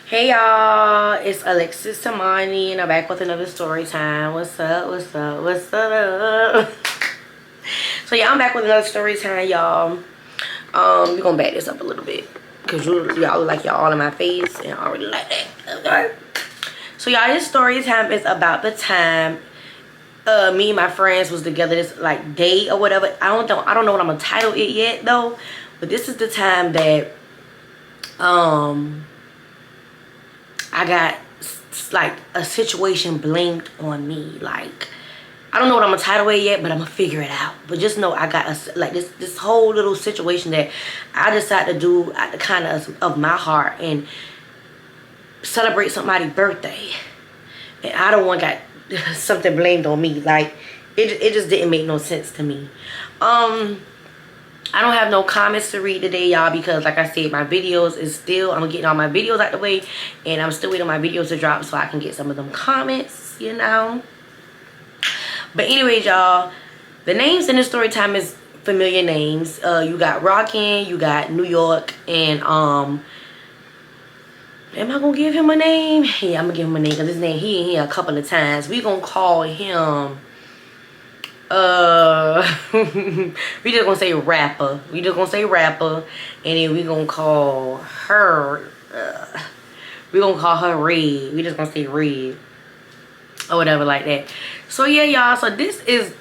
Hey y'all, it's Alexis Tamani and I'm back with another story time. What's up? What's up? What's up? So yeah, I'm back with another story time, y'all. We're gonna back this up a little bit because y'all look like y'all all in my face and I already like that. Okay. So y'all, this story time is about the time me and my friends was together this like day or whatever. I don't know what I'm gonna title it yet though, but this is the time that I got like a situation blamed on me. Like, I don't know what I'm gonna title it yet, but I'm gonna figure it out. But just know I got like this whole little situation that I decided to do at the kind of my heart and celebrate somebody's birthday, and I don't want got something blamed on me. Like, it just didn't make no sense to me. I don't have no comments to read today, y'all, because like I said, my videos is still, I'm getting all my videos out the way, and I'm still waiting on my videos to drop so I can get some of them comments, you know. But anyways, y'all, the names in the story time is familiar names. You got Rockin', you got New York, and am I gonna give him a name? Yeah, I'm gonna give him a name because his name, he in here a couple of times. We gonna call him we just gonna say rapper. We just gonna say rapper, and then we gonna call her Red. We just gonna say Red or whatever like that. So yeah, y'all, so this is,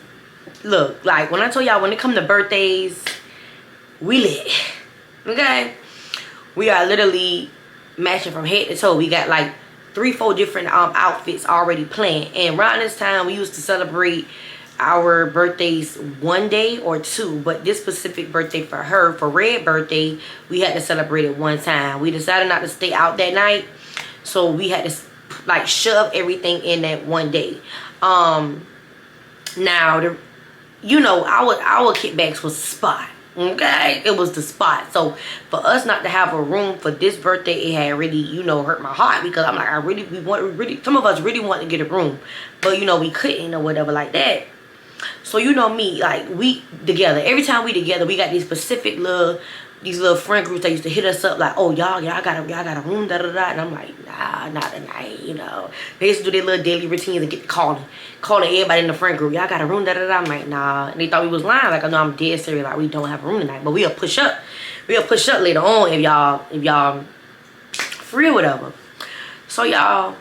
look, like when I told y'all, when it come to birthdays, we lit. Okay, we are literally matching from head to toe. We got like 3-4 different outfits already planned, and around this time we used to celebrate our birthdays one day or two, but this specific birthday for her, for Red birthday, we had to celebrate it one time. We decided not to stay out that night, so we had to like shove everything in that one day. Now our kickbacks was spot. Okay, it was the spot. So for us not to have a room for this birthday, it had really, hurt my heart, because I'm like, some of us really want to get a room, but we couldn't or whatever like that. So me, like, we together, every time we together, we got these specific these little friend groups that used to hit us up like, oh, y'all got a room, da da da, and I'm like, nah, not tonight. They used to do their little daily routines and get calling everybody in the friend group, y'all got a room, da da da. I'm like, nah, and they thought we was lying. Like, I know, I'm dead serious, like, we don't have a room tonight, but we'll push up later on if y'all free or whatever. So y'all,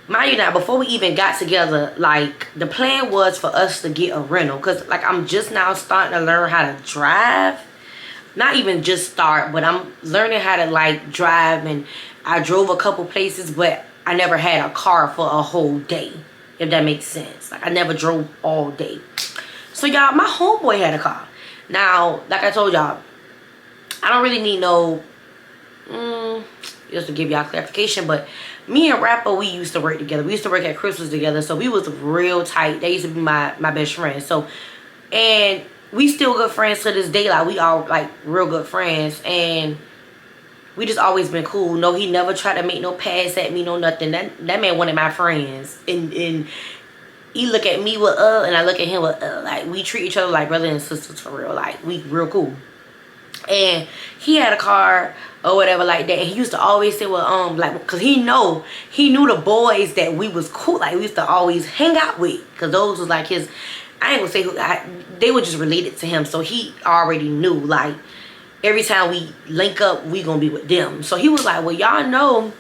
mind you, now, before we even got together, like, the plan was for us to get a rental, because like I'm just now starting to learn how to drive. Not even just start, but I'm learning how to like drive, and I drove a couple places, but I never had a car for a whole day, if that makes sense. Like, I never drove all day. So y'all, my homeboy had a car. Now, like I told y'all, I don't really need no just to give y'all clarification, but me and Rapper, we used to work together. We used to work at Christmas together, so we was real tight. They used to be my best friends. So, and we still good friends to this day. Like, we all like real good friends, and we just always been cool. No, he never tried to make no pass at me, no nothing. That man wanted my friends, and he look at me with and I look at him with like, we treat each other like brothers and sisters for real. Like, we real cool. And he had a car or whatever like that, and he used to always say, well, like, because he knew the boys that we was cool, like, we used to always hang out with, because those was like his, I ain't gonna say who, they were just related to him, so he already knew, like, every time we link up, we gonna be with them. So he was like, well, y'all know,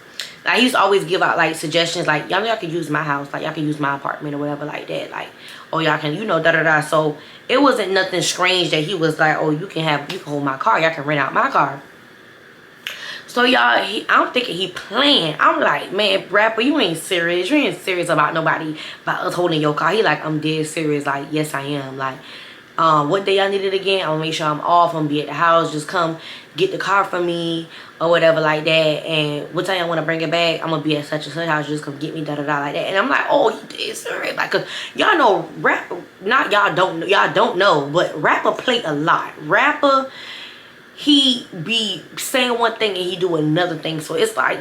like, he used to always give out like suggestions, like, y'all can use my house, like, y'all can use my apartment or whatever like that, like, oh, y'all can, da da da. So it wasn't nothing strange that he was like, oh, you can hold my car, y'all can rent out my car. So y'all, I'm thinking he playing. I'm like, man, Rapper, you ain't serious. You ain't serious about nobody, about us holding your car. He like, I'm dead serious. Like, yes, I am. Like, what day I need it again? I'm gonna make sure I'm off. I'm gonna be at the house. Just come get the car for me or whatever like that. And what time I want to bring it back? I'm gonna be at such and such house. Just come get me, da da da like that. And I'm like, oh, you dead serious? Like, cause y'all know Rapper. Not y'all don't know, but Rapper play a lot. Rapper, he be saying one thing and he do another thing. So it's like,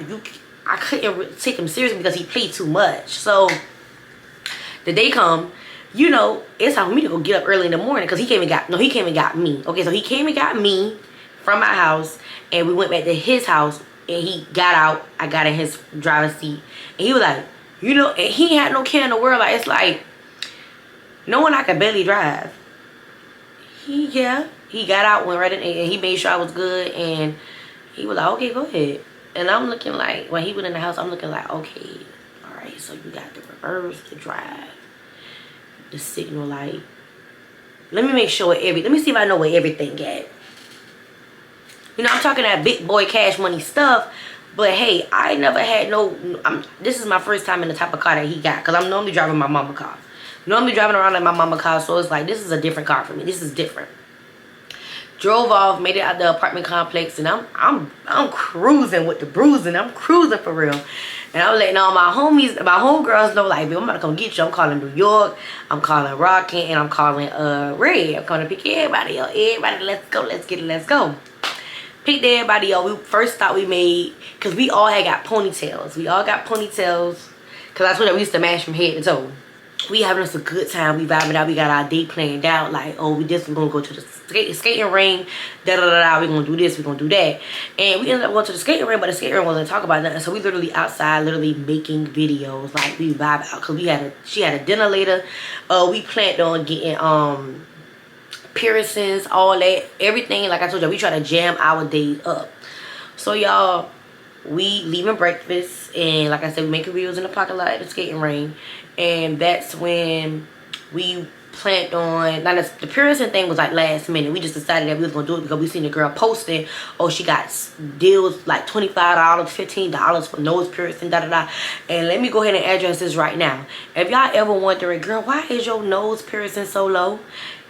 I couldn't take him seriously because he played too much. So the day come, it's time for me to go get up early in the morning, because he came and got me. Okay, so he came and got me from my house, and we went back to his house And he got out. I got in his driver's seat. And he was like, you know, and he had no care in the world. Like, it's like, knowing I could barely drive. He got out, went right in, and he made sure I was good. And he was like, okay, go ahead. And I'm looking like, when he went in the house, I'm looking like, okay, all right, so you got the reverse, the drive, the signal light. Let me make sure let me see if I know where everything at. You know, I'm talking that big boy cash money stuff. But hey, I never had this is my first time in the type of car that he got. Because I'm normally driving my mama car. Normally driving around in my mama car. So it's like, this is a different car for me. This is different. Drove off, made it out the apartment complex. And I'm cruising with the bruising. I'm cruising for real. And I'm letting all my homies, my homegirls know, like, I'm about to come get you. I'm calling New York. I'm calling Rocky. And I'm calling Red. I'm calling to pick everybody up. Everybody, let's go. Let's get it. Let's go. Picked everybody up. We first thought we made, because we all had got ponytails. We all got ponytails. Because I told you we used to mash from head to toe. We having us a good time. We vibing out. We got our day planned out. Like, oh, we're going to go to the skating ring. Da-da-da-da. We're going to do this. We're going to do that. And we ended up going to the skating ring, but the skating ring wasn't talk about nothing. So we literally outside, literally making videos. Like, we vibe out. Because she had a dinner later. We planned on getting, piercings, all that, everything. Like I told y'all, we try to jam our days up. So y'all, we leaving breakfast, and like I said, we making videos in the parking lot at the skating ring. And that's when we planned on, now the piercing thing was like last minute. We just decided that we was gonna do it because we seen the girl posting, oh, she got deals like $25, $15 for nose piercing, da-da-da. And let me go ahead and address this right now. If y'all ever wondering, girl, why is your nose piercing so low?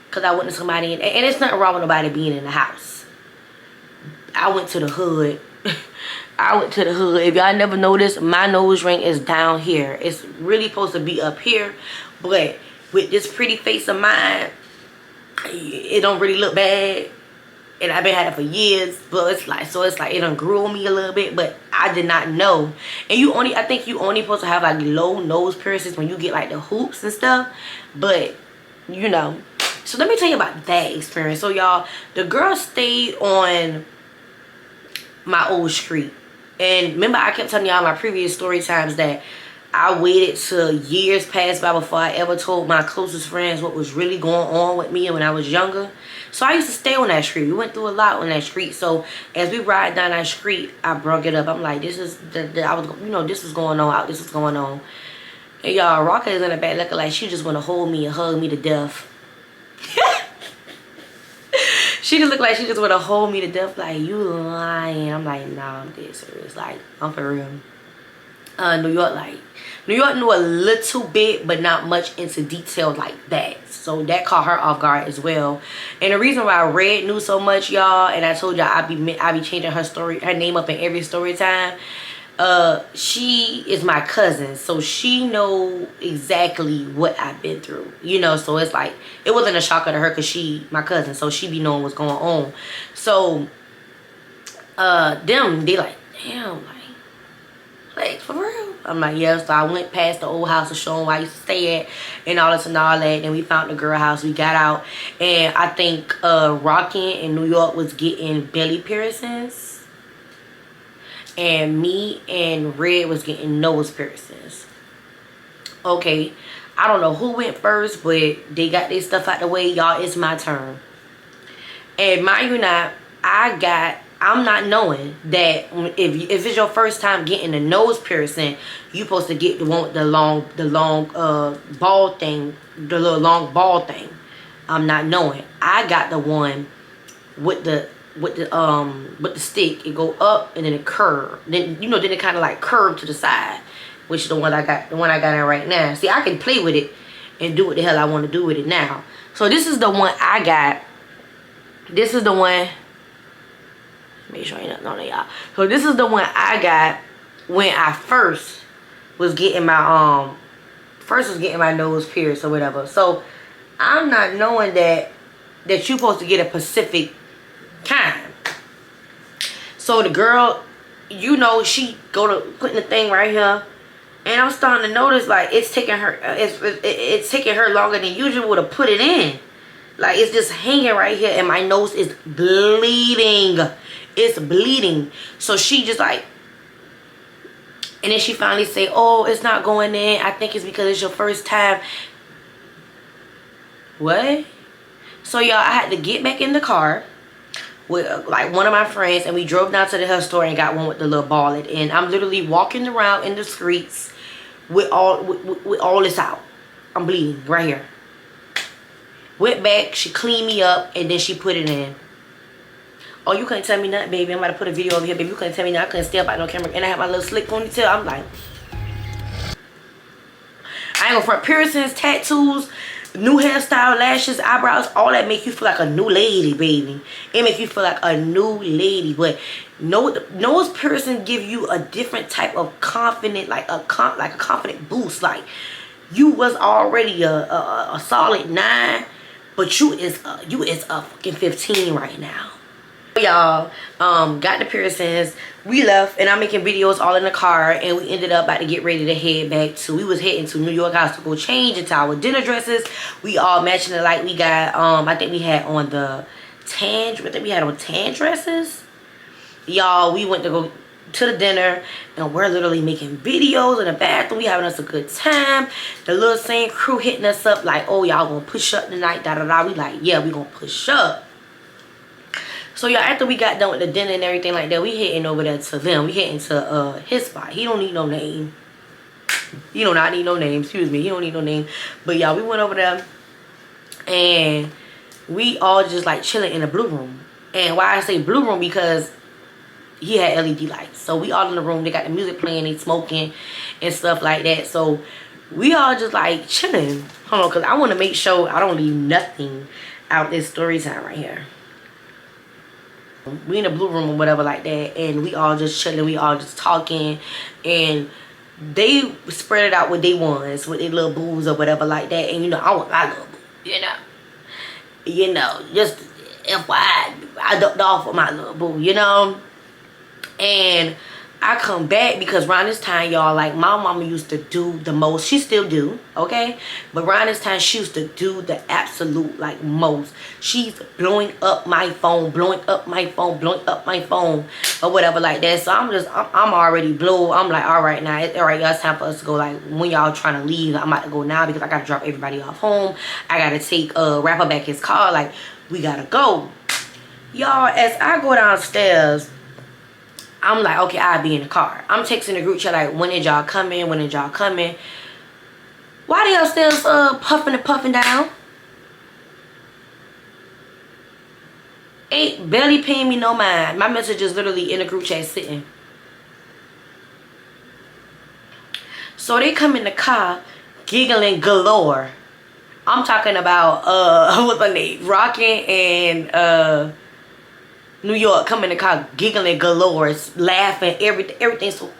Because I went to somebody, and it's nothing wrong with nobody being in the house. I went to the hood. I went to the hood. If y'all never noticed, my nose ring is down here. It's really supposed to be up here. But with this pretty face of mine, it don't really look bad. And I've been had it for years. But it's like, so it's like, it done grew on me a little bit. But I did not know. And I think you only supposed to have like low nose piercings when you get like the hoops and stuff. But, you know. So let me tell you about that experience. So y'all, the girl stayed on my old street. And remember, I kept telling y'all in my previous story times that I waited till years passed by before I ever told my closest friends what was really going on with me when I was younger. So I used to stay on that street. We went through a lot on that street. So as we ride down that street, I brought it up. I'm like, this is this is going on. This is going on. And y'all, Rocka is in the back looking like she just want to hold me and hug me to death. She just looked like she just want to hold me to death. Like, you lying. I'm like, nah, I'm dead serious. Like, I'm for real. New York knew a little bit, but not much into detail like that. So that caught her off guard as well. And the reason why Red knew so much, y'all, and I told y'all I be changing her name up in every story time. She is my cousin, so she know exactly what I've been through, you know. So it's like, it wasn't a shocker to her because she my cousin, so she be knowing what's going on. So they like, damn, like for real. I'm like, yeah. So I went past the old house to show them where I used to stay at and all this and all that. And we found the girl house. We got out, and I think Rockin' in New York was getting belly piercings. And me and Red was getting nose piercings. Okay. I don't know who went first, but they got their stuff out the way. Y'all, it's my turn. And mind you not, I'm not knowing that if it's your first time getting a nose piercing, you supposed to get the one with the long ball thing, the little long ball thing. I'm not knowing. I got the one with the stick. It go up and then it curve. Then it kind of like curve to the side, which is the one I got in right now. See, I can play with it and do what the hell I want to do with it now. So this is the one I got. This is the one. Make sure ain't nothing on y'all. So this is the one I got when I first was getting my nose pierced or whatever. So I'm not knowing that you're supposed to get a specific time. So the girl, she go to putting the thing right here, and I'm starting to notice like it's taking her longer than usual to put it in. Like, it's just hanging right here, and my nose is bleeding. It's bleeding. So she just like, and then she finally say, oh, it's not going in. I think it's because it's your first time. What? So y'all, I had to get back in the car with like one of my friends, and we drove down to the health store and got one with the little ball. And I'm literally walking around in the streets with all this out. I'm bleeding right here. Went back, she cleaned me up, and then she put it in. Oh, you couldn't tell me nothing, baby. I'm about to put a video over here, baby. You couldn't tell me nothing. I couldn't stay up by no camera. And I had my little slick ponytail. I'm like, I ain't gonna front. Piercings, tattoos, new hairstyle, lashes, eyebrows, all that make you feel like a new lady, baby. It make you feel like a new lady. But nose piercing give you a different type of confident, like a confident boost. Like you was already a solid 9, but you is a fucking 15 right now. Y'all, got the piercings. We left, and I'm making videos all in the car, and we ended up about to get ready to head back to, we was heading to New York House to go change into our dinner dresses. We all matching it like we got, I think we had on the tan, I think we had on tan dresses. Y'all, we went to go to the dinner, and we're literally making videos in the bathroom. We having us a good time. The little same crew hitting us up like, oh, y'all gonna push up tonight, da da da. We like, yeah, we gonna push up. So y'all, after we got done with the dinner and everything like that, we heading over there to them. We heading to his spot. He don't need no name. He do not need no name. Excuse me. He don't need no name. But y'all, we went over there, and we all just like chilling in the blue room. And why I say blue room, because he had LED lights. So we all in the room. They got the music playing. They smoking and stuff like that. So we all just like chilling. Hold on, because I want to make sure I don't leave nothing out this story time right here. We in the blue room or whatever like that, and we all just chilling, we all just talking, and they spread it out with their ones, with their little boos or whatever like that. And you know, I want my little boo, you know, just FYI, I ducked off with my little boo, you know. And I come back because around this time, y'all, like my mama used to do the most. She still do, okay? But around this time, she used to do the absolute like most. She's blowing up my phone, blowing up my phone, blowing up my phone, or whatever like that. So I'm already blew. I'm like, all right, now, all right, y'all, it's time for us to go. Like when y'all trying to leave, I'm about to go now because I gotta drop everybody off home. I gotta take Rapper back his car. Like we gotta go, y'all. As I go downstairs, I'm like, okay, I'll be in the car. I'm texting the group chat like, when did y'all come in? When did y'all come in? Why they upstairs puffing and puffing down? Ain't barely paying me no mind. My message is literally in the group chat sitting. So they come in the car giggling galore. I'm talking about what's her name? Rockin' and New York, come in the car giggling galore, laughing, everything so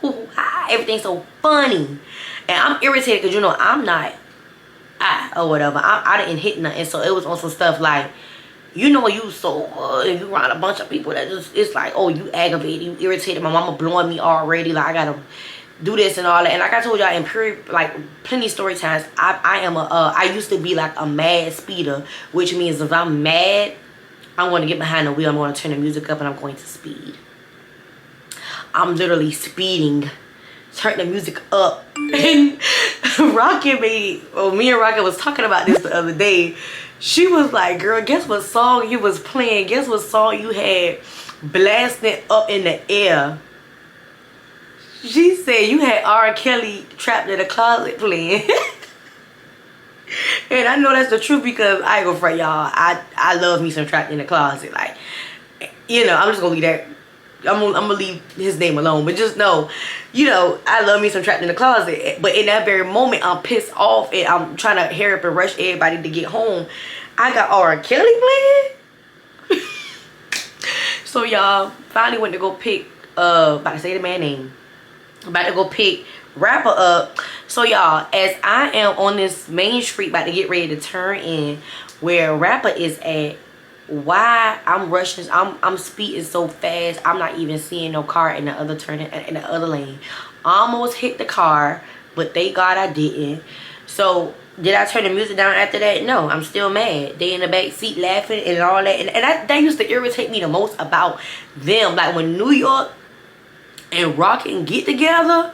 everything so funny. And I'm irritated because, you know, I'm not or whatever. I didn't hit nothing. So it was on some stuff like, you know, you so you around a bunch of people that just, it's like, oh, you aggravated, you irritated, my mama blowing me already, like I gotta do this and all that. And like I told y'all in plenty story times, I used to be like a mad speeder, which means if I'm mad, I'm going to get behind the wheel, I'm going to turn the music up, and I'm going to speed. I'm literally speeding. Turn the music up. And Rocket me and Rocket was talking about this the other day. She was like, girl, guess what song you was playing? Guess what song you had blasting up in the air? She said you had R. Kelly Trapped in the Closet playing. And I know that's the truth because I ain't gonna front y'all. I love me some Trapped in the Closet. Like, you know, I'm just gonna leave that. I'm gonna leave his name alone. But just know, you know, I love me some Trapped in the Closet. But in that very moment, I'm pissed off and I'm trying to hurry up and rush everybody to get home. I got R. Kelly playing. So y'all, finally went to go pick about to say the man name. About to go pick Rapper up. So y'all, as I am on this main street about to get ready to turn in where Rapper is at, why I'm rushing, I'm speeding so fast, I'm not even seeing no car in the other in the other lane. Almost hit the car, but thank God I didn't. So Did I turn the music down after that? No, I'm still mad. They in the back seat laughing and all that. And that used to irritate me the most about them. Like when New York and Rockin' get together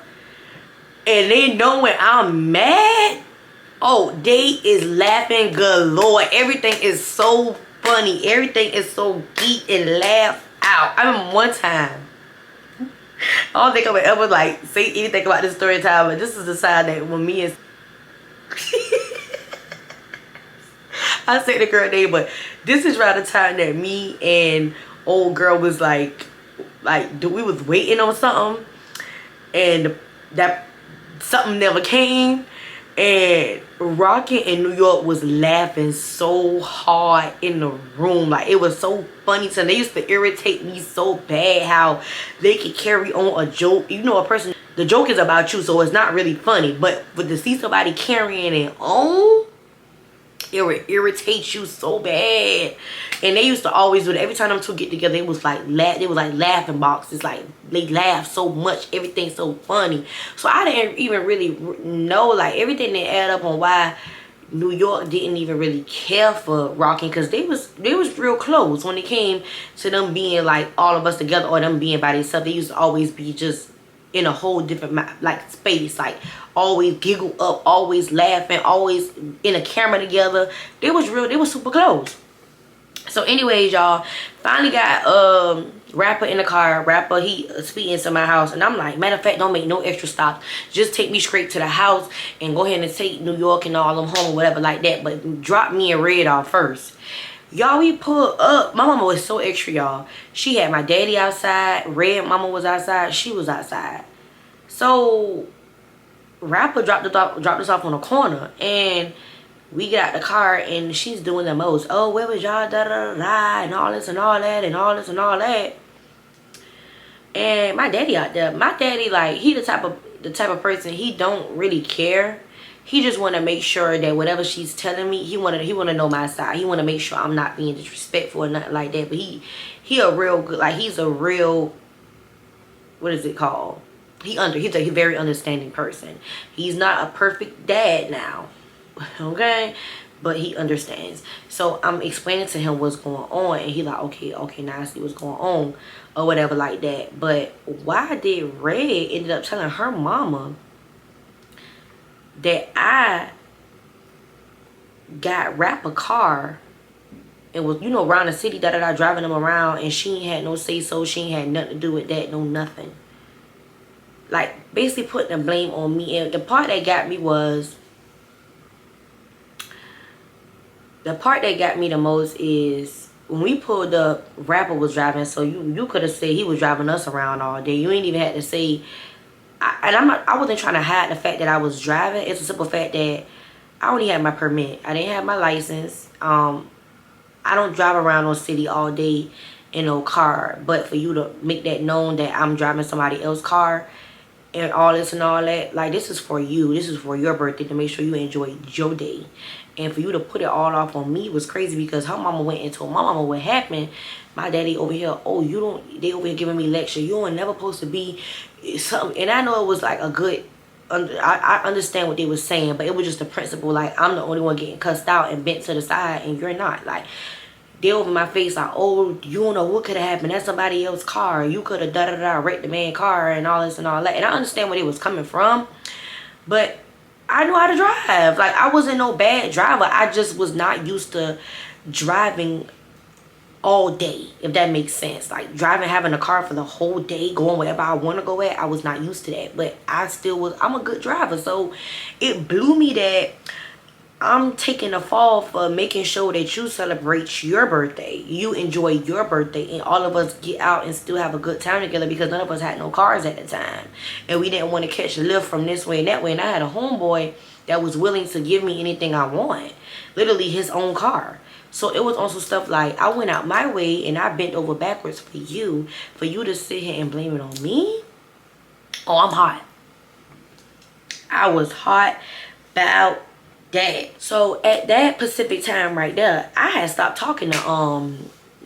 and they know when I'm mad, oh, they is laughing galore. Everything is so funny. Everything is so geek and laugh out. I remember one time, I don't think I would ever like say anything about this story time, but this is the side that when me and I say the girl name, but this is around the time that me and old girl was like we was waiting on something, and that something never came, and Rockin' in New York was laughing so hard in the room. Like, it was so funny to them. They used to irritate me so bad how they could carry on a joke. You know, a person, the joke is about you, so it's not really funny, but to see somebody carrying it on, it would irritate you so bad. And they used to always do it. Every time them two get together, it was like laughing boxes. Like, they laugh so much, everything's so funny. So I didn't even really know, like, everything that add up on why New York didn't even really care for Rockin', because they was real close when it came to them being like all of us together or them being by themselves. They used to always be just in a whole different like space, like always giggle up, always laughing, always in a camera together. They was super close. So anyways, y'all, finally got Rapper in the car. Rapper, he speeding to my house, and I'm like, matter of fact, don't make no extra stops, just take me straight to the house and go ahead and take New York and all them home or whatever like that, but drop me and Red off first. Y'all, we pulled up. My mama was so extra, y'all. She had my daddy outside. Red mama was outside. She was outside. So Rapper dropped us off on a corner, and we get out the car, and she's doing the most. Oh, where was y'all? Da da da da, and all this and all that, and all this and all that. And my daddy out there. My daddy, like, he the type of person, he don't really care. He just want to make sure that whatever she's telling me, he want to know my side. He want to make sure I'm not being disrespectful or nothing like that. But he a real good, like, he's a real, what is it called? He's a very understanding person. He's not a perfect dad now, okay, but he understands. So I'm explaining to him what's going on, and he like, okay, now I see what's going on or whatever like that. But why did Red ended up telling her mama that I got Rap a car and was, you know, around the city, driving them around, and she ain't had no say so, she ain't had nothing to do with that, no nothing. Like, basically putting the blame on me. And the part that got me the most is when we pulled up, Rapper was driving, so you could have said he was driving us around all day. You ain't even had to say. I wasn't trying to hide the fact that I was driving. It's a simple fact that I only had my permit. I didn't have my license. I don't drive around no city all day in no car. But for you to make that known that I'm driving somebody else's car and all this and all that, like, this is for you. This is for your birthday, to make sure you enjoy your day. And for you to put it all off on me was crazy, because her mama went and told my mama what happened. My daddy over here, they over here giving me lecture. You ain't never supposed to be something. And I know it was like a good, I understand what they was saying, but it was just the principle, like, I'm the only one getting cussed out and bent to the side, and you're not. Like, they over my face like, oh, you don't know what could have happened. That's somebody else's car. You could have da-da-da wrecked the man's car and all this and all that. And I understand where they was coming from, but I knew how to drive. Like, I wasn't no bad driver. I just was not used to driving all day, if that makes sense. Like, having a car for the whole day, going wherever I want to go at, I was not used to that. But I'm a good driver. So it blew me that I'm taking a fall for making sure that you celebrate your birthday, you enjoy your birthday, and all of us get out and still have a good time together, because none of us had no cars at the time, and we didn't want to catch a lift from this way and that way. And I had a homeboy that was willing to give me anything I want, literally his own car. So it was also stuff like, I went out my way and I bent over backwards for you to sit here and blame it on me. Oh, I'm hot. I was hot about that. So at that specific time right there, I had stopped talking to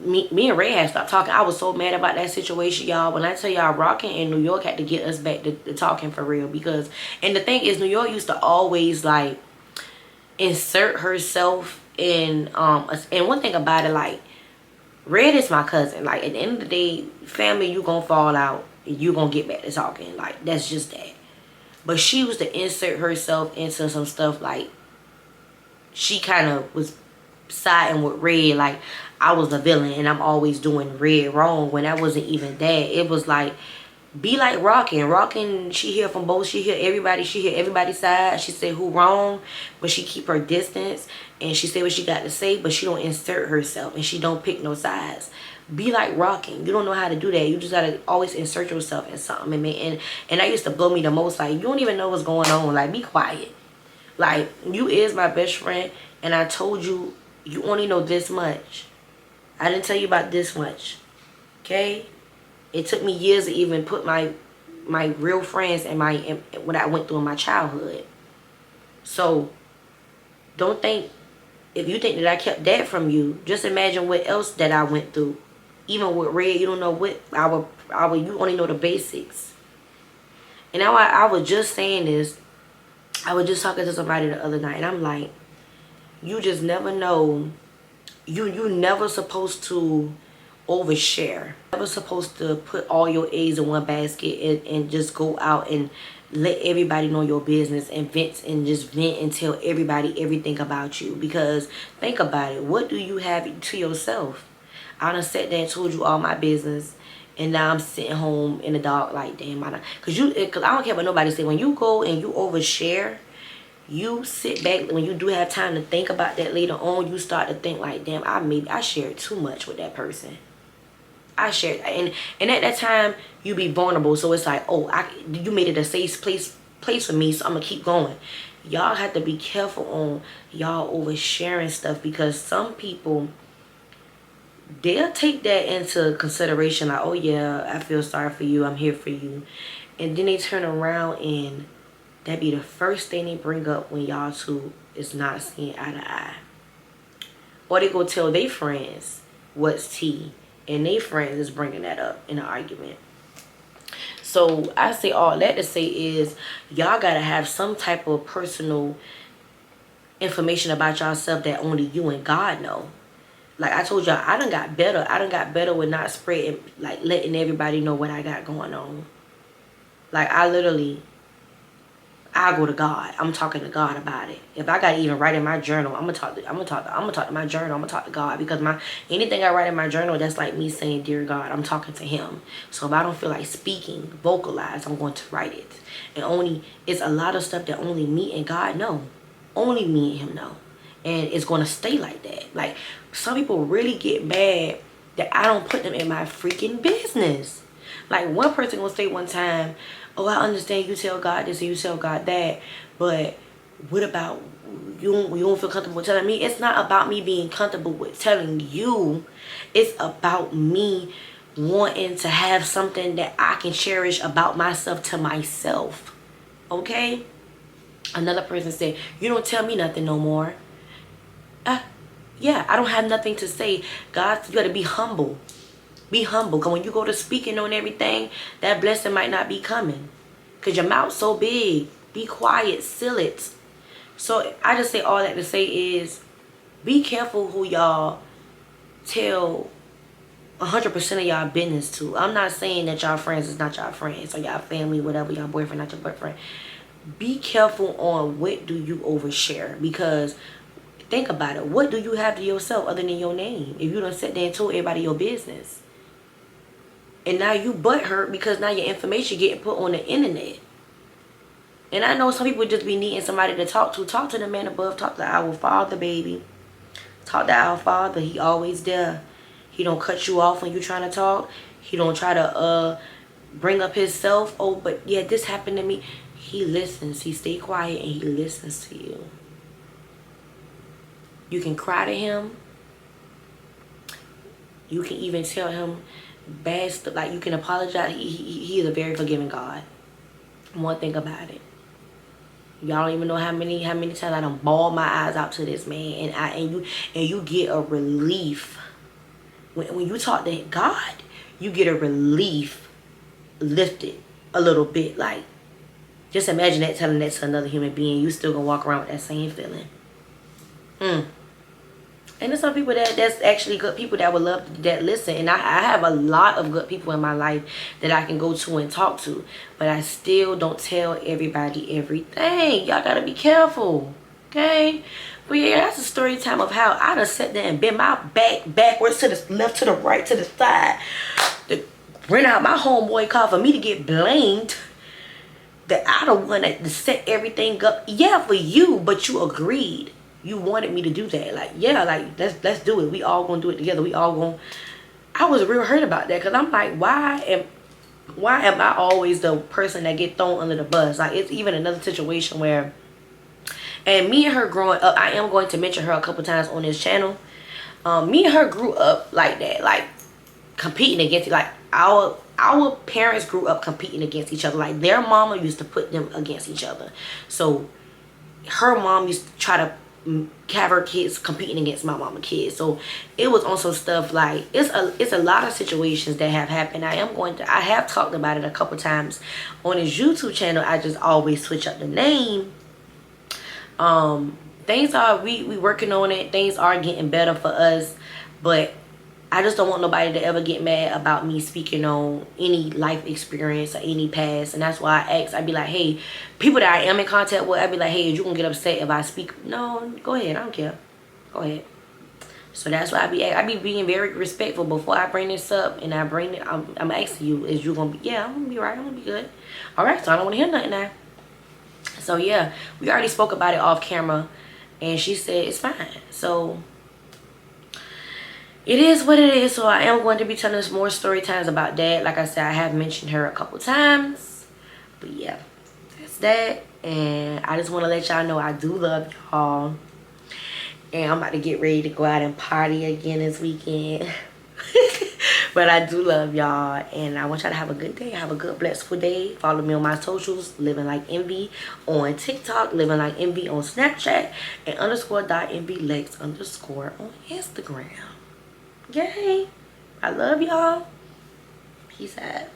me and Ray had stopped talking. I was so mad about that situation, y'all. When I tell y'all, Rockin' in New York had to get us back to talking for real, because, and the thing is, New York used to always, like, insert herself in and one thing about it, like, Red is my cousin. Like, at the end of the day, family, you gonna fall out, you gonna get back to talking. Like, that's just that. But she was to insert herself into some stuff. Like, she kind of was siding with Red, like I was the villain and I'm always doing Red wrong, when that wasn't even that. It was like, be like Rockin', she hear from both, she hear everybody's side. She say who wrong, but she keep her distance, and she say what she got to say, but she don't insert herself, and she don't pick no sides. Be like Rockin'. You don't know how to do that. You just gotta always insert yourself in something. And that used to blow me the most. Like, you don't even know what's going on. Like, be quiet. Like, you is my best friend, and I told you, you only know this much. I didn't tell you about this much. Okay? It took me years to even put my real friends and what I went through in my childhood. So, don't think, if you think that I kept that from you, just imagine what else that I went through. Even with Red, you don't know what you only know the basics. And now I was just saying this. I was just talking to somebody the other night, and I'm like, you just never know. You never supposed to overshare. Never supposed to put all your eggs in one basket and just go out and let everybody know your business and vent and tell everybody everything about you. Because think about it, what do you have to yourself? I done sat there and told you all my business, and now I'm sitting home in the dark like, damn, cause I don't care what nobody say. When you go and you overshare, you sit back, when you do have time to think about that later on, you start to think like, damn, I shared too much with that person. I shared, and at that time you be vulnerable, so it's like, oh, you made it a safe place for me, so I'm gonna keep going. Y'all have to be careful on y'all oversharing stuff, because some people, they'll take that into consideration, like, oh yeah, I feel sorry for you, I'm here for you, and then they turn around and that be the first thing they bring up when y'all two is not seeing eye to eye. Or they go tell their friends what's tea, and their friends is bringing that up in an argument. So I say all that to say is, y'all gotta have some type of personal information about yourself that only you and God know. Like I told y'all, I done got better. I done got better with not spreading, like letting everybody know what I got going on. Like I go to God. I'm talking to God about it. If I gotta even write in my journal, I'm gonna talk to my journal. I'm gonna talk to God, because anything I write in my journal, that's like me saying, dear God, I'm talking to Him. So if I don't feel like speaking, vocalize, I'm going to write it. And it's a lot of stuff that only me and God know. Only me and Him know. And it's gonna stay like that. Like, some people really get mad that I don't put them in my freaking business. Like, one person gonna say one time, oh, I understand you tell God this and you tell God that, but what about you don't feel comfortable telling me? It's not about me being comfortable with telling you. It's about me wanting to have something that I can cherish about myself to myself. Okay? Another person said, you don't tell me nothing no more. Yeah, I don't have nothing to say. God, you gotta be humble. Be humble. Because when you go to speaking on everything, that blessing might not be coming. Because your mouth's so big. Be quiet. Seal it. So I just say all that to say is, be careful who y'all tell 100% of y'all business to. I'm not saying that y'all friends is not y'all friends, or y'all family, whatever, y'all boyfriend, not your boyfriend. Be careful on what do you overshare. Because think about it. What do you have to yourself other than your name? If you don't sit there and told everybody your business. And now you butthurt because now your information getting put on the internet. And I know some people just be needing somebody to talk to. Talk to the man above. Talk to our Father, baby. Talk to our Father. He always there. He don't cut you off when you trying to talk. He don't try to bring up himself. Oh, but yeah, this happened to me. He listens. He stay quiet and he listens to you. You can cry to him. You can even tell him bad stuff. Like, you can apologize. He is a very forgiving God. One thing about it, y'all don't even know how many times I done bawled my eyes out to this man, and you get a relief when you talk to God. You get a relief lifted a little bit. Like, just imagine that, telling that to another human being. You still gonna walk around with that same feeling. And there's some people that's actually good people that would love that listen. And I have a lot of good people in my life that I can go to and talk to. But I still don't tell everybody everything. Y'all gotta be careful. Okay? But yeah, that's a story time of how I done sat there and bent my back backwards to the left, to the right, to the side. To rent out my homeboy car for me to get blamed. That I the one that set everything up. Yeah, for you, but you agreed. You wanted me to do that. Like, yeah, like let's do it. We all gonna do it together. We all gonna. I was real hurt about that because I'm like, why am I always the person that get thrown under the bus? Like, it's even another situation where, and me and her growing up, I am going to mention her a couple times on this channel. Me and her grew up like that, like competing against it. Like our parents grew up competing against each other. Like their mama used to put them against each other. So her mom used to try to have her kids competing against my mama kids. So it was also stuff like it's a lot of situations that have happened. I have talked about it a couple times on his YouTube channel. I just always switch up the name. Things are we working on it. Things are getting better for us, but I just don't want nobody to ever get mad about me speaking on any life experience or any past. And that's why I ask. I'd be like, hey, people that I am in contact with, I'd be like, hey, is you gonna get upset if I speak? No, go ahead. I don't care. Go ahead. So that's why I be being very respectful before I bring this up. And I bring it, I'm asking you, is you gonna be, yeah, I'm gonna be right. I'm gonna be good. All right, so I don't want to hear nothing now. So yeah, we already spoke about it off camera. And she said it's fine. So it is what it is. So I am going to be telling us more story times about that. Like I said, I have mentioned her a couple times. But yeah, that's that. And I just want to let y'all know I do love y'all. And I'm about to get ready to go out and party again this weekend. But I do love y'all. And I want y'all to have a good day. Have a good, blessful day. Follow me on my socials. Living Like Envy on TikTok. Living Like Envy on Snapchat. And _.envylex_ on Instagram. Yay. I love y'all. Peace out.